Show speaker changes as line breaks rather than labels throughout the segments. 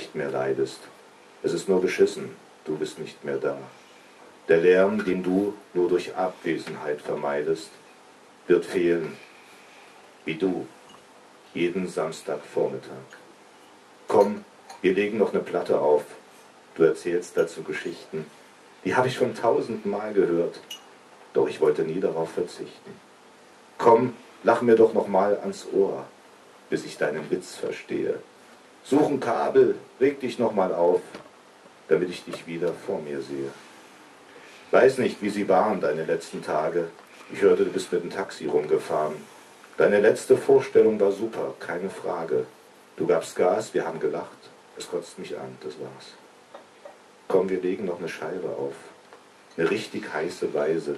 nicht mehr leidest. Es ist nur beschissen, du bist nicht mehr da. Der Lärm, den du nur durch Abwesenheit vermeidest, wird fehlen, wie du, jeden Samstagvormittag. Komm, wir legen noch eine Platte auf. Du erzählst dazu Geschichten, die habe ich schon 1000-mal gehört, doch ich wollte nie darauf verzichten. Komm, lach mir doch noch mal ans Ohr, bis ich deinen Witz verstehe. Such ein Kabel, reg dich noch mal auf, damit ich dich wieder vor mir sehe. Weiß nicht, wie sie waren, deine letzten Tage. Ich hörte, du bist mit dem Taxi rumgefahren. Deine letzte Vorstellung war super, keine Frage. Du gabst Gas, wir haben gelacht. Es kotzt mich an, das war's. Komm, wir legen noch eine Scheibe auf. Eine richtig heiße Weise.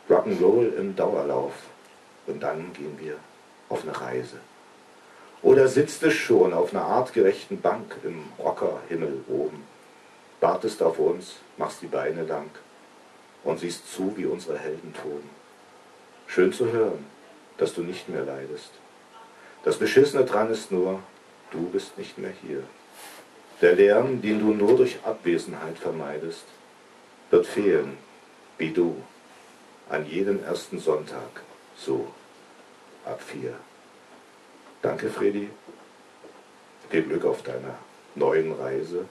Rock'n'Roll im Dauerlauf. Und dann gehen wir auf eine Reise. Oder sitzt es schon auf einer artgerechten Bank im Rockerhimmel oben. Wartest auf uns, machst die Beine lang und siehst zu, wie unsere Helden toben. Schön zu hören, dass du nicht mehr leidest. Das Beschissene dran ist nur, du bist nicht mehr hier. Der Lärm, den du nur durch Abwesenheit vermeidest, wird fehlen, wie du, an jedem ersten Sonntag, so ab 4. Danke, Fredi. Viel Glück auf deiner neuen Reise.